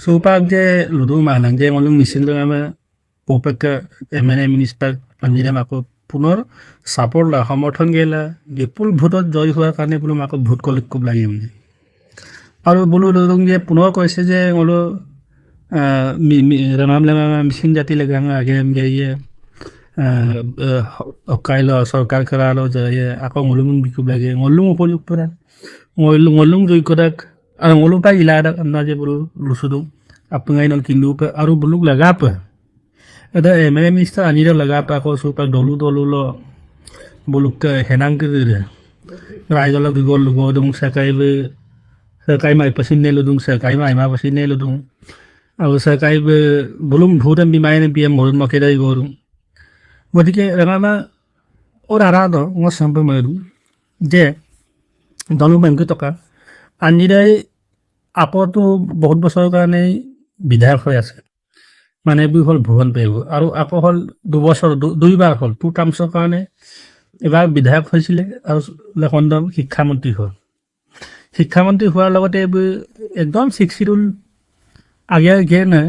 Supa je ludu manang je ngolong misil dengan ama popek ke MNA minister panjira mako punor support la সমৰ্থন গেলা বিপুল ভোটত জয় হোৱাৰ কাৰণে বোলো মাকক ভোট কলেক্ট কৰিব লাগে মানে আৰু বোলো লুডুং যে পুনৰ কৈছে যে বোলো ৰাম মিচিং জাতি লাগে আগে গিয়ে কাইলৈ চৰকাৰ কৰালো যে আকৌ ngolung বিকুব লাগে ngolung উপযুক্ত না ngolung জয় কৰাক আৰু ngolung পাই ইলা না যে বোলো লুসুদু আপুনি নল কিন্দু আৰু বোলো লাগা পা ada MNA minister anira laga pa ko super dolu lo buluk henang ke rai dolo gol godung sakai mai pasine ludung sakai mai ma pasine ludung au sakai bulum bhutan bi mai ne pm mol mo kedai gorum gotike rangama ora ra do ngo sampe maru je dolu bank toka anira apoto বহুত বছৰ কাৰণে বিধায়ক হৈ আছে মানে B হল ভুৱন পেগু আৰু আকৌ হল দুবছৰ দুইবাৰ হল টু টাৰ্মছৰ কাৰণে এবাৰ বিধায়ক হৈছিলে আৰু লেখন্দম শিক্ষামন্ত্ৰী হ'ল শিক্ষামন্ত্ৰী হোৱাৰ লগতে একদম শিক্ষিতুল আগে নে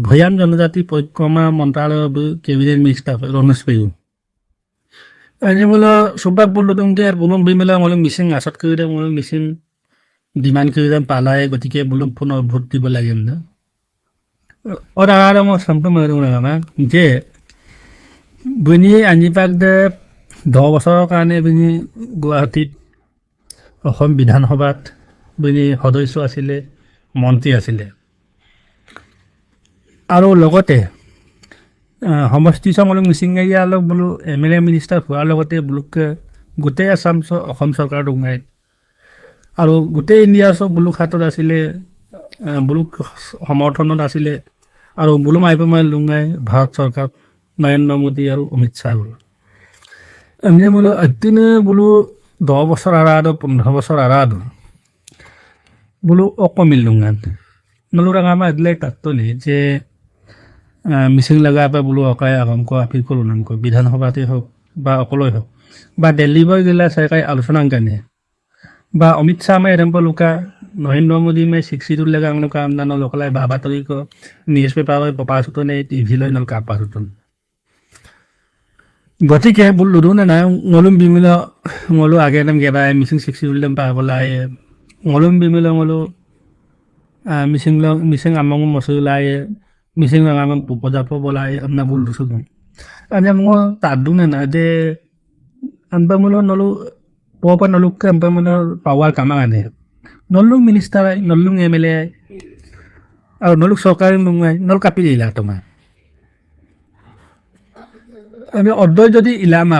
ভয়ান জনজাতি পৰিক্ৰমা মন্ত্ৰালয়ৰ কেবিনেট মিনিষ্টাৰ ৰমেশ পেগু এনে বোলো সুবাক বললো যে বলুম বিমেলা মলম মিচিং আচত কৰি দে মলম মিচিং ডিমাণ্ড কৰি দে পালাই গতিকে বলুম পুনৰ ভোট দিব লাগে না Ora ada mau sampai mana je bunyi anjipak de 10 বছৰৰ কাৰণে bunyi গুৱাহাটীত অসম বিধান সভাত bunyi সদস্য আছিলে মন্ত্ৰী আছিলে আৰু লগতে সমষ্টি সমলং মিচিংগিয়া লগ বলো MNA মিনিষ্টাৰ হোৱাৰ লগতে বুলুক গোটেই আসাম অসম চৰকাৰ ডুঙাই আৰু গোটেই ইণ্ডিয়া সব বুলুক হাতত আছিলে বুলুক সমৰ্থনত আছিলে আৰু বুলু মাইপমাই লুঙাই ভাৰত চৰকাৰ নৰেন্দ্ৰ মোদী আৰু অমিত শ্বাহ আমি বোলো অতিনে বোলো 10 বছৰ আৰাদ 15 বছৰ আৰাদ বোলো অকমিল লুঙান নলু ৰাঙামা দিলে তাতলি যে মিছিং লগা পা বোলো অকাই আগম কো আপি কলুনাম কো বিধানসভাতে হোক বা অকলৈ হোক বা দিল্লী বই গিলা চৰকাৰী আলোচনা কানে বা অমিত শ্বাহ মে এরম্প লুকা নরেন্দ্র মোদী में 62 लगा हम लोग काम ना लोकला बाबा तरी को न्यूज पेपर पास तो नहीं टीवी लो नल का पास तो गतिके बुल्लुदु ना ngolum bimila ngolu age nam geba missing 62 lam pa bola ngolum bimila ngolu missing among mosula missing ngam pupojapo bola amna buldu sudum anya mo tadu na de anba mulo nolu popa nolu kampa mulo power kamane নলুং minister নলুং MLA আৰু নলুং চৰকাৰী নুঙাই নল কাপি দিলা তোমাৰ আমি অৰ্ধই যদি ইলামা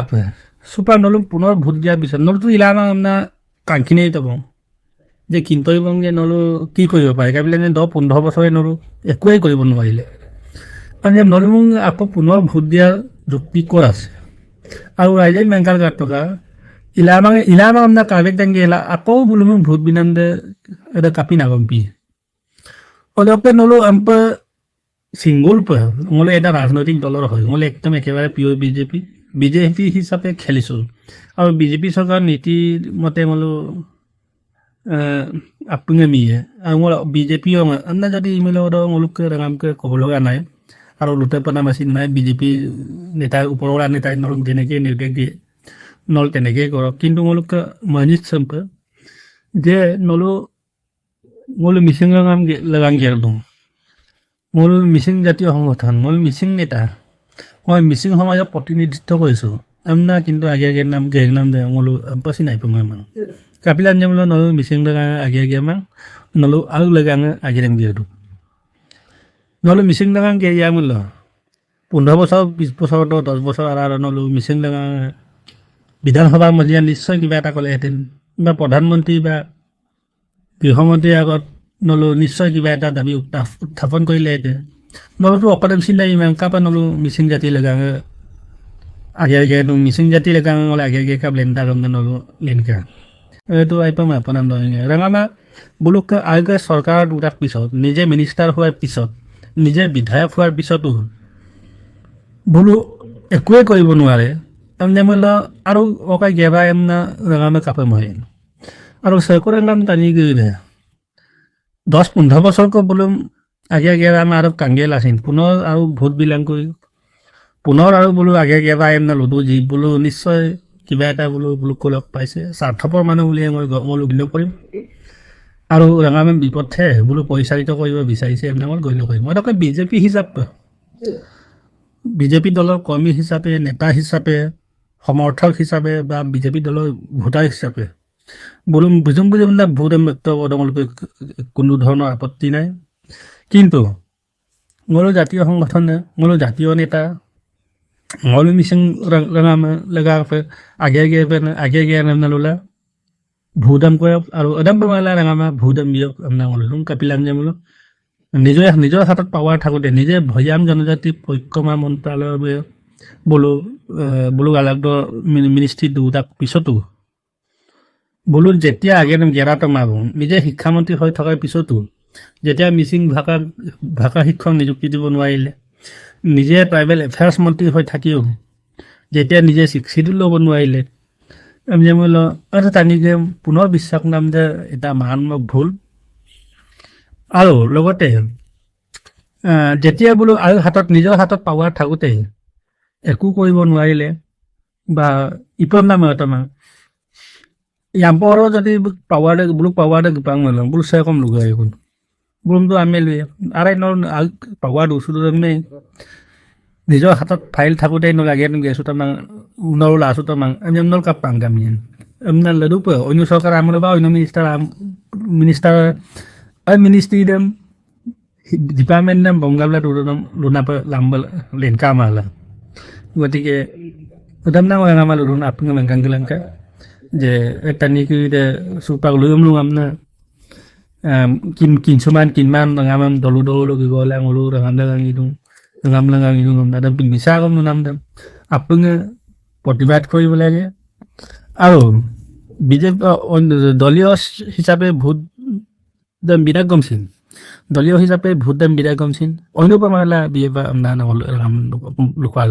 super নলুং পুনৰ ভোট দিয়াৰ পিছত নলটো ইলামা আমনা কাংখিনেই তব যে কিন্তই বং যে নলু কি কৰিব পাৰে কাবিলে 10-15 বছৰে নলু একোৱেই কৰিব নোৱাৰিলে মানে নলুং আকৌ পুনৰ ভোট দিয়াৰ যুক্তি কৰ আছে আৰু ৰাইজে মেংকাৰ গাত টকা ইলামা আমনা কাবেক দাঙ্গেলা আকৌ বুলুম ভোট বিনান্দে এটা কাপি নাগম্পি অলপে নলো আম্প সিঙ্গল পে মলে এটা ৰাজনৈতিক দলৰ হয় মলে একদম একেবাৰে পিঅ' বিজেপি হিচাপে খেলিছো আৰু বিজেপি চৰকাৰ নীতি মতে মলো আপুনি মিয়ে আৰু মল বিজেপি আমনা যদি ইমেল মলুক ৰামকে ক'ব লগা নাই আৰু লুটে পনা মেচিন নাই বিজেপি নেতাৰ ওপৰৰ নেতাই নলুক যেনেকৈ নিৰ্দেশ দিয়ে নল তেনেকৈ কৰক কিন্তু মলুক মানিছ সম্পে যে নলু মল মিচিং লাগাং গেলদুং মল মিচিং জাতীয় সংগঠন মল মিচিং নেতা মই মিচিং সমাজক প্ৰতিনিধিত্ব কৰিছোঁ আমনা কিন্তু আগে নাম দে মল পাছি নাই পমা মান কাপিলান যে মল নলু মিচিং লগা আগে মান নলু আৰু লাগাং আগে নাম গেলদু নলু মিচিং লাগাং গে ইয়া মল 15 বছৰ 20 বছৰ 10 বছৰ আৰু নলু মিচিং লগা বিধানসভাৰ মজিয়া নিশ্চয় কিবা এটা ক'লেহেঁতেন বা প্ৰধানমন্ত্ৰী বা গৃহমন্ত্ৰীৰ আগত নলু নিশ্চয় কিবা এটা দাবী উত্থাপন কৰিলেহেঁতেন নলুতো অকদম চিলাই ইমান কাপা নলু মিচিং জাতি লগাং আগে মিচিং জাতি লগাং আগে কাপ লেনটা ৰঙে নলু লেনকা এইটো আইপাম আপোনাৰ ৰঙামা বুলুক আগে চৰকাৰ দুটাৰ পিছত নিজে মিনিষ্টাৰ হোৱাৰ পিছত নিজে বিধায়ক হোৱাৰ পিছতো বুলু একোৱে কৰিব নোৱাৰে আমনে মল আৰু অকাই গেবা এমনা ৰঙামে কাপে মই আৰু সৰকাৰৰ নাম টানি গৈ 10-15 বছৰকৈ বোলো আগে আগে আমাৰ আৰু কাংগেল আছিল পুনৰ আৰু ভোট বিলাং কৰি পুনৰ আৰু বোলো আগে আগে এটা এম লুডু যি বোলো নিশ্চয় কিবা এটা বোলো লগ পাইছে স্বাৰ্থপৰ মানুহ বুলি মই অভিযোগ কৰিম আৰু ৰঙামেম বিপথে বোলো পৰিচালিত কৰিব বিচাৰিছে এম মই গণ্য কৰিম মই তাকে বিজেপি দলৰ কৰ্মী হিচাপে নেতা হিচাপে সমৰ্থক হিচাপে বা বিজেপি দলৰ ভোটাৰ হিচাপে বোলো বুজুম বুজি মানে ভোট তেওঁলোকে কোনো ধৰণৰ আপত্তি নাই কিন্তু মোৰো জাতীয় সংগঠনে মোৰো জাতীয় নেতা মোৰো মিচিং ৰঙামে লগা আগে আগে লোলা ভূদাম কয় আৰু এদাম বঙালা ৰঙামা ভূদাম বিয়ক আপোনাৰ লোন কাপিলাম যে বোলো নিজৰ হাতত পাৱাৰ থাকোঁতে নিজে ভৈয়াম জনজাতি পৰিক্ৰমা মন্ত্ৰালয়ৰ বোলো আলাগ্দ মিনিষ্ট্ৰী দুটাক পিছতো বোলো যেতিয়া আগে গেৰাটো মাৰোঁ নিজে শিক্ষামন্ত্ৰী হৈ থকাৰ পিছতো যেতিয়া মিচিং ভাষা শিক্ষক নিযুক্তি দিব নোৱাৰিলে নিজে ট্ৰাইবেল এফেয়াৰ্ছ মন্ত্ৰী হৈ থাকিও যেতিয়া নিজে স্বীকৃতি ল'ব নোৱাৰিলে আমি বোলো তানিকে পুনৰ বিশ্বাস নাম যে এটা মাৰাত্মক ভুল আৰু লগতে যেতিয়া বোলো আৰু নিজৰ হাতত পাৱাৰ থাকোঁতে একো কৰিব নোৱাৰিলে বা ইপন নামে তোমাৰ ইয়াম্পৰো যদি পাৱাৰতে গিপাং মেলং বোলো চাই কম লুগাই বোলো আমি আৰে পাৱাৰ উচুটো আমি নিজৰ হাতত ফাইল থাকোঁতে লাগে গেছোঁ তাৰমানে উনৰো লাছো তাৰমানে আমি এমনল কাপ পাং আমি এমনাল লুপ অন্য চৰকাৰ আমলো বা অন্য মিনিষ্ট্ৰী দেম ডিপাৰ্টমেণ্ট নাম বংগাবলা লোনাপ লাম্বল লেনকা মালা গতিকে উদাম নাম আমাৰ লোন আপুনি মেংকাংগিলাংকা যে তানিকি চুপাক লৈ আমনা কিনমান ৰঙামান দলো লগি গ'লে আঙুলো ৰঙামলাঙি দিওঁ নাম মিছা কম নাম দাম আপুনি প্ৰতিবাদ কৰিব লাগে আৰু বিজেপি দলীয় হিচাপে ভোট দাম বিৰাট গমছিল দলীয় হিচাপে ভোট দাম বিৰাট গমছিল অন্য প্ৰমাণলা বিয়ে বা লোকোৱা